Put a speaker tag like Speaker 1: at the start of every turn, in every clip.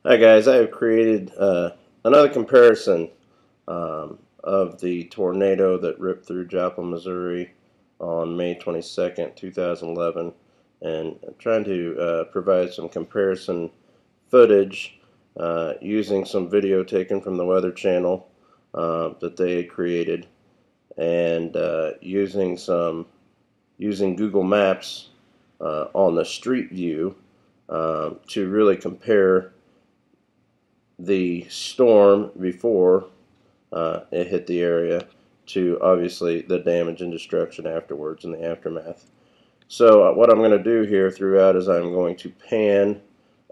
Speaker 1: Hi guys, I have created another comparison of the tornado that ripped through Joplin, Missouri on May 22nd, 2011, and I'm trying to provide some comparison footage using some video taken from the Weather Channel that they had created, and using Google Maps on the street view to really compare the storm before it hit the area to obviously the damage and destruction afterwards in the aftermath. So what I'm going to do here throughout is I'm going to pan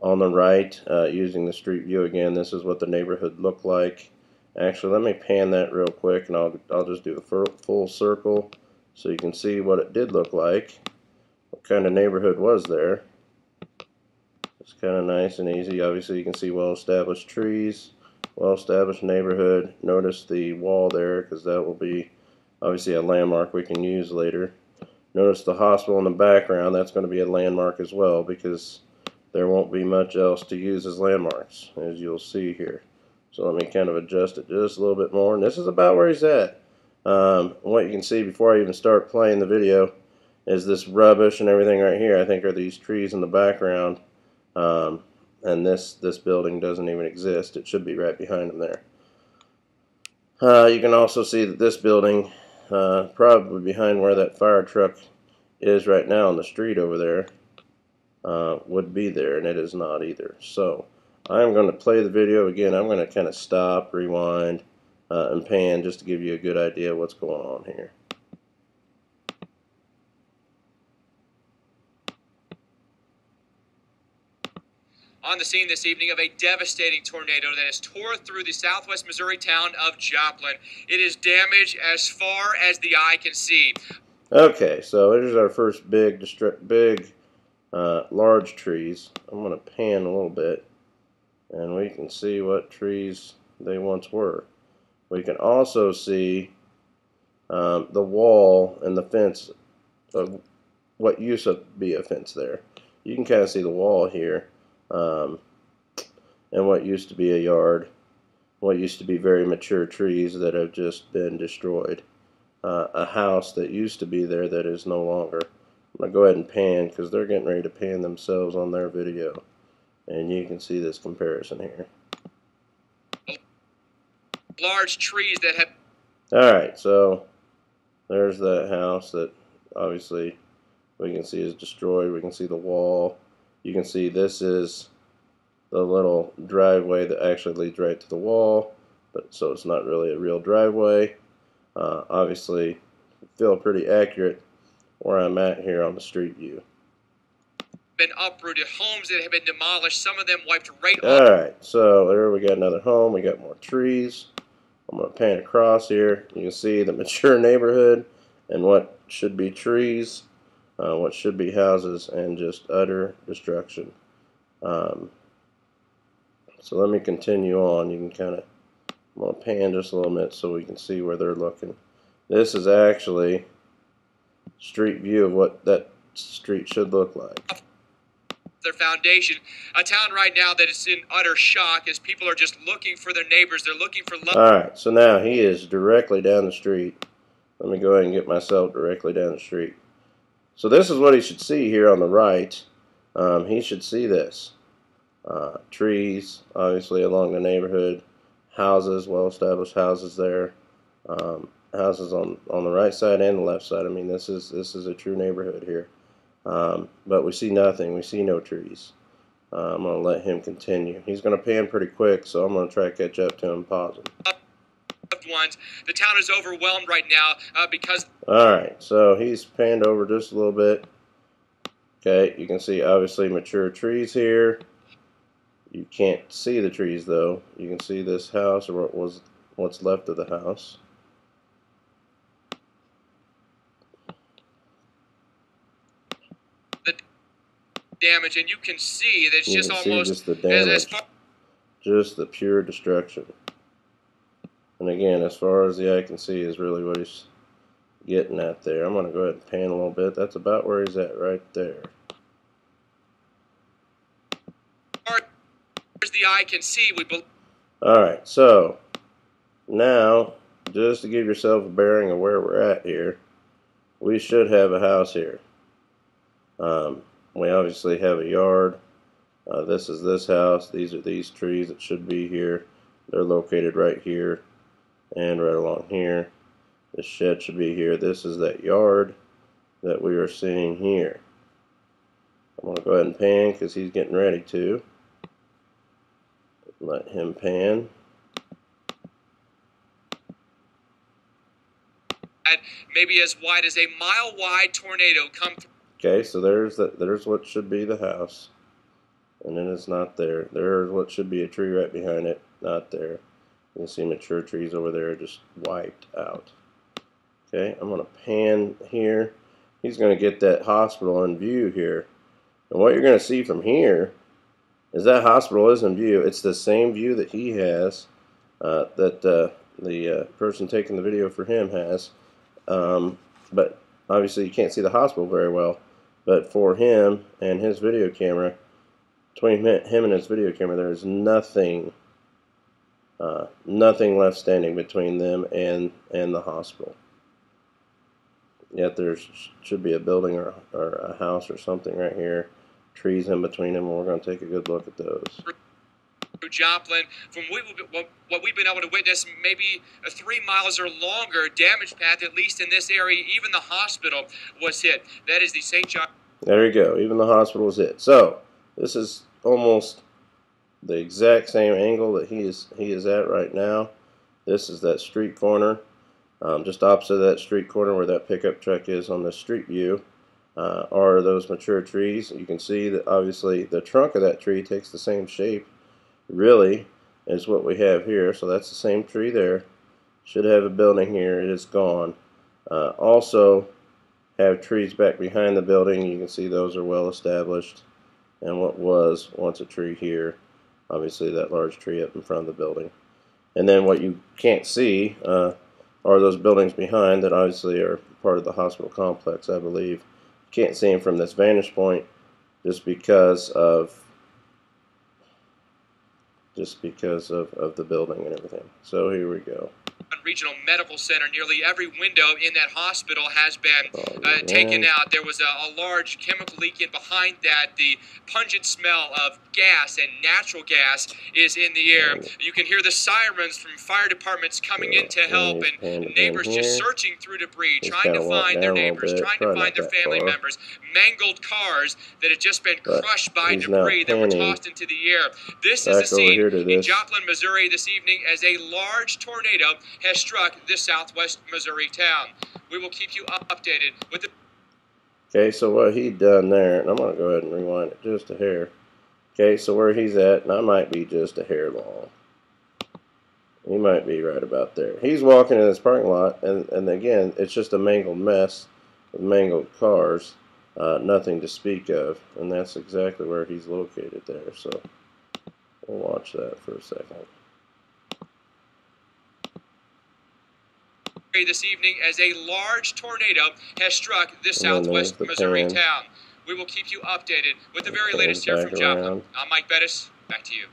Speaker 1: on the right using the street view again. This is what the neighborhood looked like. Actually, let me pan that real quick, and I'll just do the full circle so you can see what it did look like. What kind of neighborhood was there? It's kind of nice and easy. Obviously, you can see well-established trees, well-established neighborhood. Notice the wall there, because that will be obviously a landmark we can use later. Notice the hospital in the background. That's going to be a landmark as well, because there won't be much else to use as landmarks, as you'll see here. So let me kind of adjust it just a little bit more. And this is about where he's at. What you can see before I even start playing the video is this rubbish and everything right here. I think are these trees in the background. And this building doesn't even exist. It should be right behind them there. You can also see that this building, probably behind where that fire truck is right now on the street over there, would be there, and it is not either. So I'm going to play the video again. I'm going to kind of stop, rewind, and pan just to give you a good idea of what's going on here.
Speaker 2: On the scene this evening of a devastating tornado that has tore through the southwest Missouri town of Joplin. It is damage as far as the eye can see.
Speaker 1: Okay, so here's our first large trees. I'm going to pan a little bit, and we can see what trees they once were. We can also see the wall and the fence of what used to be a fence there. You can kind of see the wall here. And what used to be a yard, what used to be very mature trees that have just been destroyed. A house that used to be there that is no longer. I'm going to go ahead and pan because they're getting ready to pan themselves on their video. And you can see this comparison here.
Speaker 2: Large trees that have...
Speaker 1: Alright, so there's that house that obviously we can see is destroyed. We can see the wall. You can see this is the little driveway that actually leads right to the wall, but so it's not really a real driveway. Obviously, feel pretty accurate where I'm at here on the street view.
Speaker 2: Been uprooted, homes that have been demolished, some of them wiped right off.
Speaker 1: Alright, so there we got another home, we got more trees. I'm going to pan across here. You can see the mature neighborhood and what should be trees, what should be houses, and just utter destruction. So let me continue on. You can kind of, I'm going to pan just a little bit so we can see where they're looking. This is actually street view of what that street should look like.
Speaker 2: Their foundation, a town right now that is in utter shock as people are just looking for their neighbors. They're looking for love.
Speaker 1: Alright, so now he is directly down the street. Let me go ahead and get myself directly down the street. So this is what he should see here on the right. He should see this. Trees, obviously, along the neighborhood. Houses, well-established houses there. Houses on the right side and the left side. I mean, this is a true neighborhood here. But we see nothing. We see no trees. I'm going to let him continue. He's going to pan pretty quick, so I'm going to try to catch up to him and pause him.
Speaker 2: Ones. The town is overwhelmed right now because...
Speaker 1: Alright, so he's panned over just a little bit. Okay, you can see obviously mature trees here. You can't see the trees though. You can see this house, or what's left of the house.
Speaker 2: The damage, and you can see that it's
Speaker 1: you
Speaker 2: just
Speaker 1: can
Speaker 2: almost
Speaker 1: see just the damage, just the pure destruction. And again, as far as the eye can see is really what he's getting at there. I'm going to go ahead and pan a little bit. That's about where he's at right there.
Speaker 2: the eye can see, we believe.
Speaker 1: Alright, so now, just to give yourself a bearing of where we're at here, we should have a house here. We obviously have a yard. This is this house. These are these trees that should be here. They're located right here and right along here. This shed should be here. This is that yard that we are seeing here. I'm going to go ahead and pan because he's getting ready to. Let him pan.
Speaker 2: Maybe as wide as a mile-wide tornado come through.
Speaker 1: Okay, so there's what should be the house. And then it's not there. There's what should be a tree right behind it. Not there. You can see mature trees over there just wiped out. Okay, I'm going to pan here. He's going to get that hospital in view here. And what you're going to see from here is that hospital is in view. It's the same view that he has, that the person taking the video for him has. But obviously you can't see the hospital very well. But for him and his video camera, between him and his video camera, there is nothing left standing between them and the hospital. Yet there should be a building or a house or something right here, trees in between them, and we're going to take a good look at those.
Speaker 2: Joplin, from what we've been able to witness, maybe 3 miles or longer damage path, at least in this area. Even the hospital was hit. That is the St. John.
Speaker 1: There you go. Even the hospital was hit. So this is almost the exact same angle that he is at right now. This is that street corner, just opposite of that street corner where that pickup truck is on the street view. Are those mature trees. You can see that obviously the trunk of that tree takes the same shape really as what we have here, so that's the same tree there. Should have a building here. It is gone. Also have trees back behind the building. You can see those are well established, and what was once a tree here, obviously that large tree up in front of the building. And then what you can't see are those buildings behind that obviously are part of the hospital complex, I believe. Can't see them from this vantage point just because of the building and everything. So here we go.
Speaker 2: Regional Medical Center, nearly every window in that hospital has been taken out. There was a large chemical leak in behind that. The pungent smell of gas and natural gas is in the air. You can hear the sirens from fire departments coming in to help, and neighbors just searching through debris, trying to find their neighbors, trying to find their family members. Mangled cars that had just been crushed by debris that were tossed into the air. This is a scene in Joplin, Missouri this evening as a large tornado has struck this southwest Missouri town. We will keep you updated with the...
Speaker 1: Okay, so what he'd done there, and I'm going to go ahead and rewind it just a hair. Okay, so where he's at, and I might be just a hair long. He might be right about there. He's walking in this parking lot, and again, it's just a mangled mess with mangled cars. Nothing to speak of, and that's exactly where he's located there. So we'll watch that for a second.
Speaker 2: This evening as a large tornado has struck this southwest Missouri town. We will keep you updated with the very latest here from Joplin. I'm Mike Bettis. Back to you.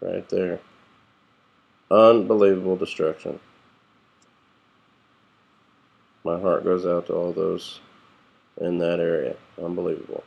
Speaker 1: Right there. Unbelievable destruction. My heart goes out to all those in that area. Unbelievable.